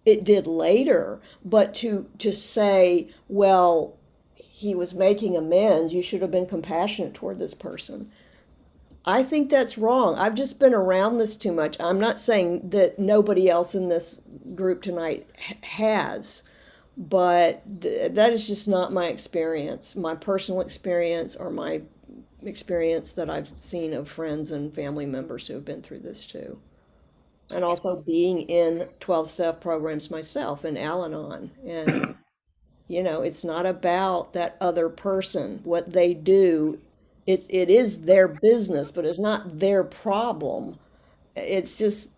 It did later, but to say, well, he was making amends, you should have been compassionate toward this person. I think that's wrong. I've just been around this too much. I'm not saying that nobody else in this group tonight has, but that is just not my experience, my personal experience, or my experience that I've seen of friends and family members who have been through this too. And also being in 12-step programs myself in Al-Anon. And it's not about that other person, what they do. It is their business, but it's not their problem. It's just,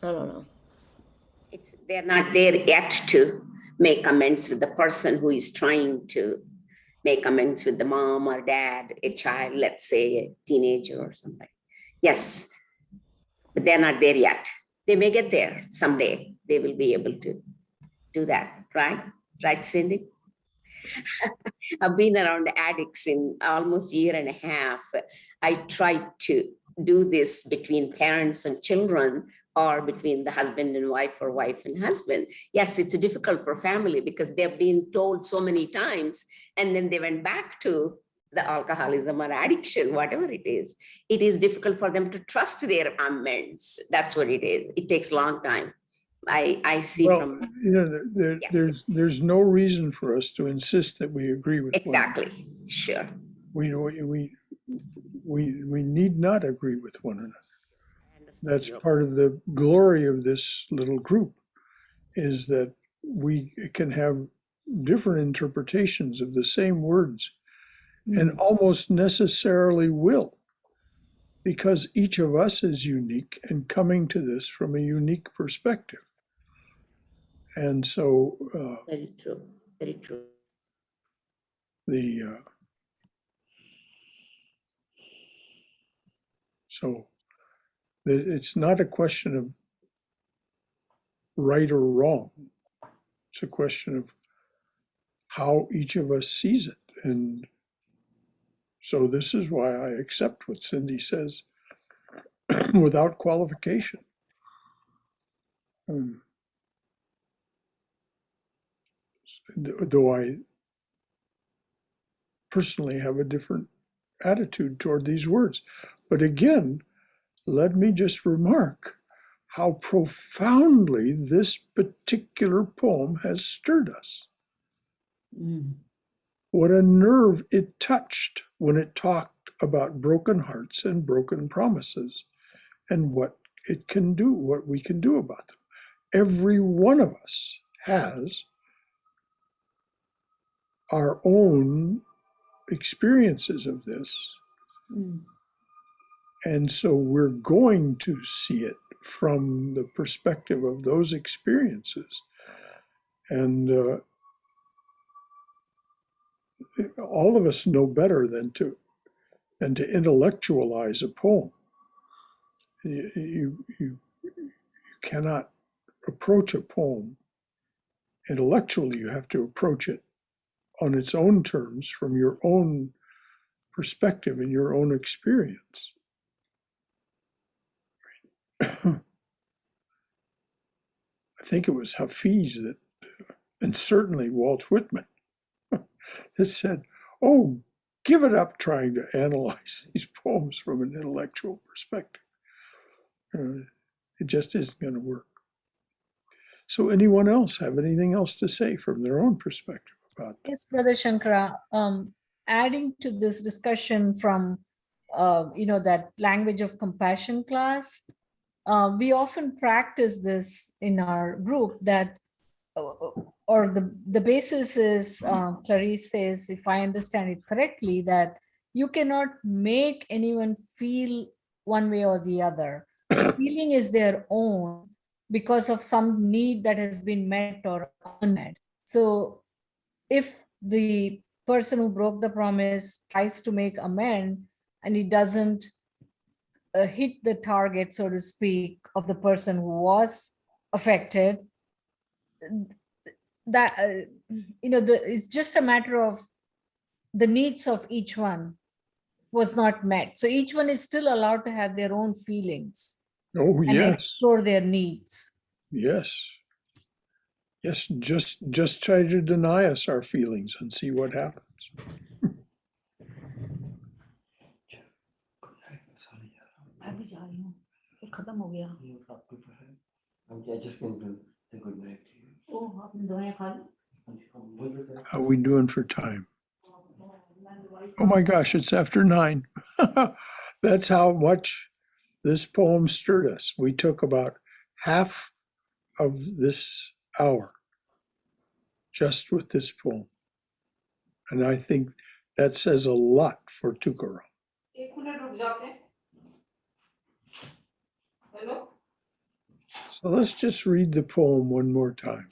I don't know. They're not there yet to make amends with the person who is trying to make amends with the mom or dad, a child, let's say a teenager or something. Yes, but they're not there yet. They may get there someday. They will be able to do that, right? Right, Cindy? I've been around addicts in almost a year and a half. I tried to do this between parents and children or between the husband and wife or wife and husband. Yes, it's difficult for family because they've been told so many times, and then they went back to the alcoholism or addiction, whatever it is. It is difficult for them to trust their amends. That's what it is. It takes a long time. I see Well, from, you know, yes, there's no reason for us to insist that we agree with one another. exactly, sure. We need not agree with one another. I understand That's you. part of the glory of this little group, is that we can have different interpretations of the same words, and almost necessarily will, because each of us is unique and coming to this from a unique perspective. And so Very true, very true. So it's not a question of right or wrong. It's a question of how each of us sees it. And so this is why I accept what Cindy says without qualification. Though I personally have a different attitude toward these words. But again, let me just remark how profoundly this particular poem has stirred us. What a nerve it touched when it talked about broken hearts and broken promises and what it can do, what we can do about them. Every one of us has our own experiences of this. And so we're going to see it from the perspective of those experiences. And all of us know better than to intellectualize a poem. You cannot approach a poem intellectually. You have to approach it on its own terms, from your own perspective and your own experience. I think it was Hafiz that, and certainly Walt Whitman, that said, "Oh, give it up trying to analyze these poems from an intellectual perspective. It just isn't going to work." So anyone else have anything else to say from their own perspective about that? Yes, Brother Shankara, adding to this discussion from, that language of compassion class, we often practice this in our group that, or the basis is, Clarice says, if I understand it correctly, that you cannot make anyone feel one way or the other. The feeling is their own because of some need that has been met or unmet. So if the person who broke the promise tries to make amend and it doesn't hit the target, so to speak, of the person who was affected, that it's just a matter of the needs of each one was not met. So each one is still allowed to have their own feelings. Oh, and yes. explore their needs. Yes. Yes, just try to deny us our feelings and see what happens. How are we doing for time? Oh my gosh, it's after 9. That's how much this poem stirred us. We took about half of this hour just with this poem. And I think that says a lot for Tukaram. So let's just read the poem one more time.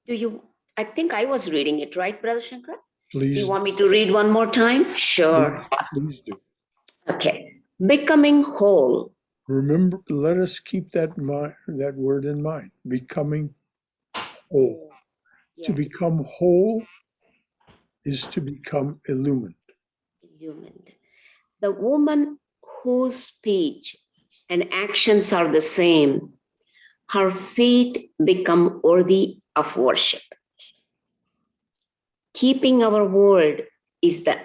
I think I was reading it, right, Brother Shankar? Please. You want me to read one more time? Sure. Please do. Okay. Becoming whole. Remember, let us keep that word in mind. Becoming whole. Yes. To become whole is to become illumined. Illumined. The woman whose speech and actions are the same, her feet become worthy of worship. Keeping our word is the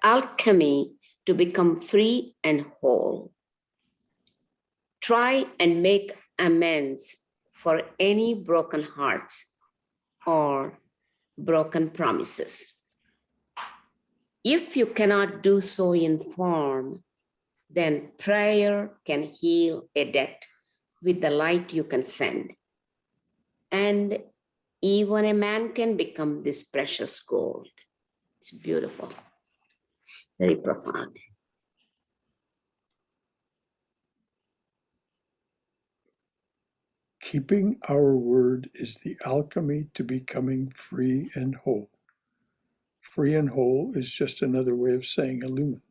alchemy to become free and whole. Try and make amends for any broken hearts or broken promises. If you cannot do so in form, then prayer can heal a debt with the light you can send. And even a man can become this precious gold. It's beautiful, very profound. Keeping our word is the alchemy to becoming free and whole. Free and whole is just another way of saying illumined.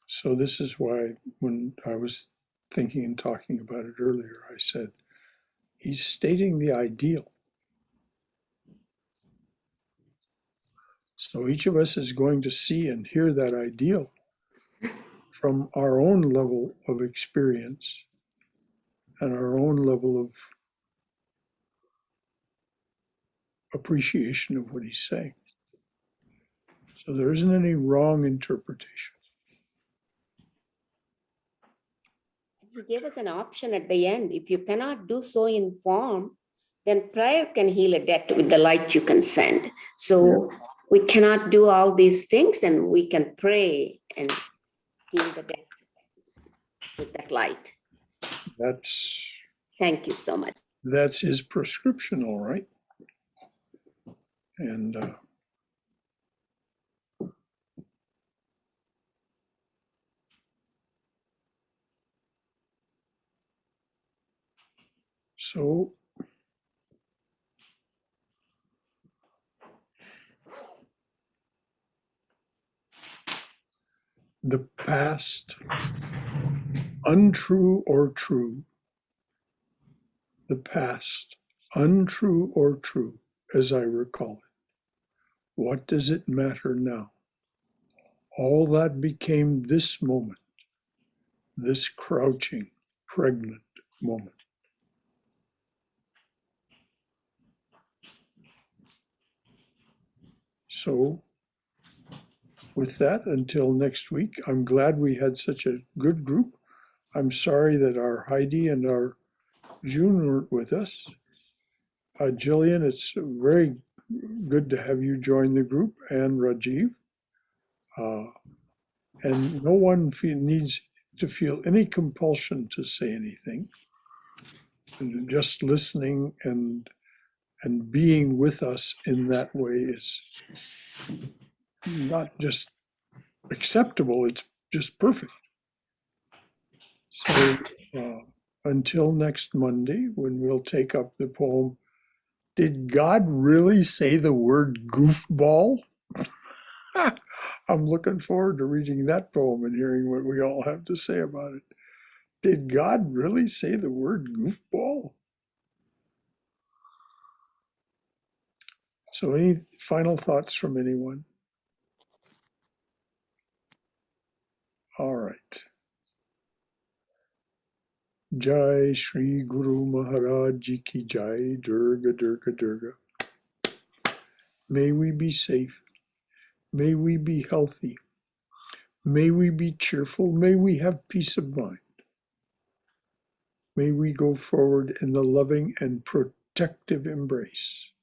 So this is why when I was thinking and talking about it earlier, I said, he's stating the ideal. So each of us is going to see and hear that ideal from our own level of experience and our own level of appreciation of what he's saying. So there isn't any wrong interpretation. He gave us an option at the end. If you cannot do so in form, then prayer can heal a debt with the light you can send. So we cannot do all these things, then we can pray and heal the debt with that light. Thank you so much. That's his prescription, all right. And so the past, untrue or true, the past, untrue or true, as I recall it. What does it matter now? All that became this moment, this crouching, pregnant moment. So, with that, until next week, I'm glad we had such a good group. I'm sorry that our Heidi and our June weren't with us. Jillian, it's very good to have you join the group, and Rajiv. And no one needs to feel any compulsion to say anything. And just listening and being with us in that way is not just acceptable, it's just perfect. So until next Monday, when we'll take up the poem, Did God Really Say the Word Goofball? I'm looking forward to reading that poem and hearing what we all have to say about it. Did God really say the word goofball? So any final thoughts from anyone? All right. Jai Shri Guru Maharaj Ji Ki Jai, Durga Durga Durga. May we be safe. May we be healthy. May we be cheerful. May we have peace of mind. May we go forward in the loving and protective embrace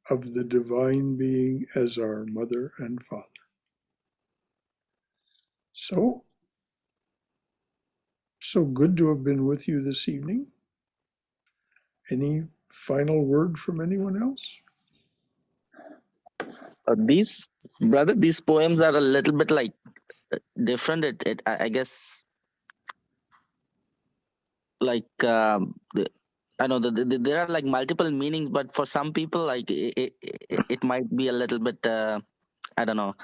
of the Divine Being as our Mother and Father. So good to have been with you this evening. Any final word from anyone else? These poems are a little bit like different. I guess, like I know that there are like multiple meanings, but for some people, like it might be a little bit. I don't know.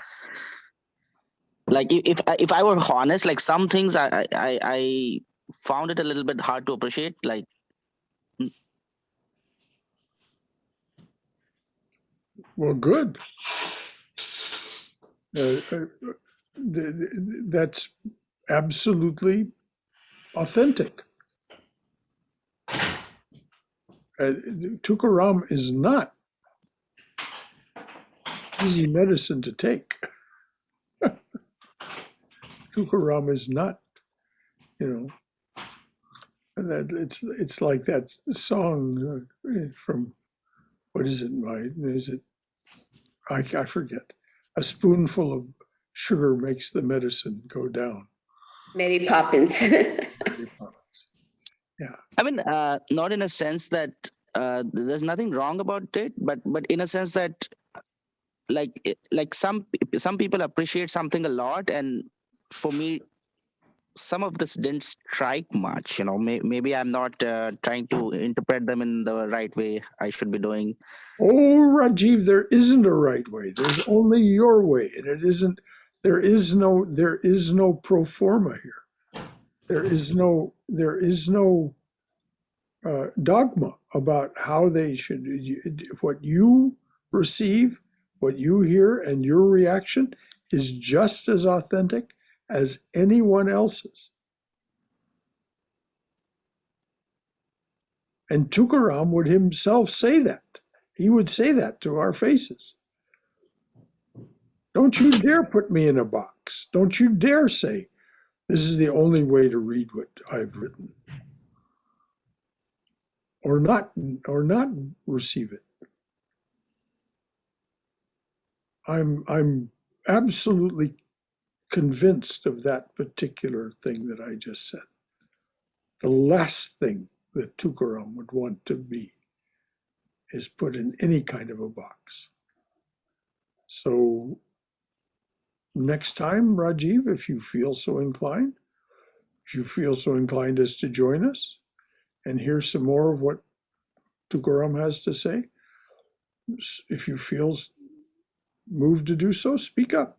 Like if I were honest, like some things I found it a little bit hard to appreciate. Like. Well, good. That's absolutely authentic. Tukaram is not easy medicine to take. Tukaram is not, and that it's like that song from, what is it? I forget. A spoonful of sugar makes the medicine go down. Mary Poppins. Yeah. I mean, not in a sense that there's nothing wrong about it, but in a sense that like some people appreciate something a lot, and for me, some of this didn't strike much. Maybe I'm not trying to interpret them in the right way I should be doing. Oh, Rajiv, there isn't a right way. There's only your way, and it isn't. There is no pro forma here. There is no dogma about how they should. What you receive, what you hear, and your reaction is just as authentic as anyone else's. And Tukaram would himself say that. He would say that to our faces. Don't you dare put me in a box. Don't you dare say, this is the only way to read what I've written. Or not receive it. I'm absolutely convinced of that particular thing that I just said. The last thing that Tukaram would want to be is put in any kind of a box. So next time, Rajiv, if you feel so inclined as to join us and hear some more of what Tukaram has to say, if you feel moved to do so, speak up.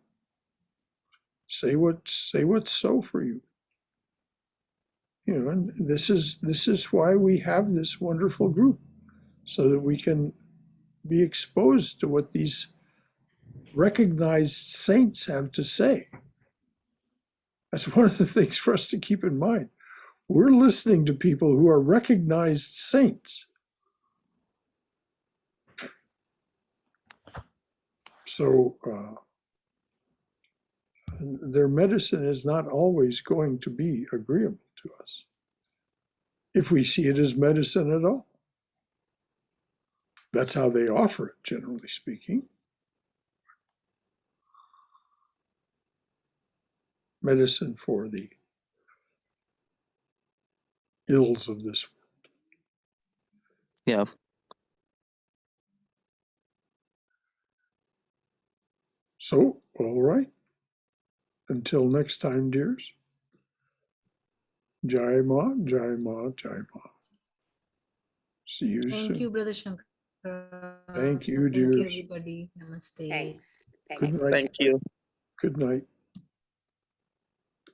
Say what's so for you. And this is why we have this wonderful group, so that we can be exposed to what these recognized saints have to say. That's one of the things for us to keep in mind. We're listening to people who are recognized saints. So their medicine is not always going to be agreeable to us, if we see it as medicine at all. That's how they offer it, generally speaking. Medicine for the ills of this world. Yeah. So, all right. Until next time, dears. Jai Ma, Jai Ma, Jai Ma. See you soon. Thank you, Brother Shankar. Thank you, Thank you, dears. everybody. Namaste. Thanks. Good night. Thank you. Good night.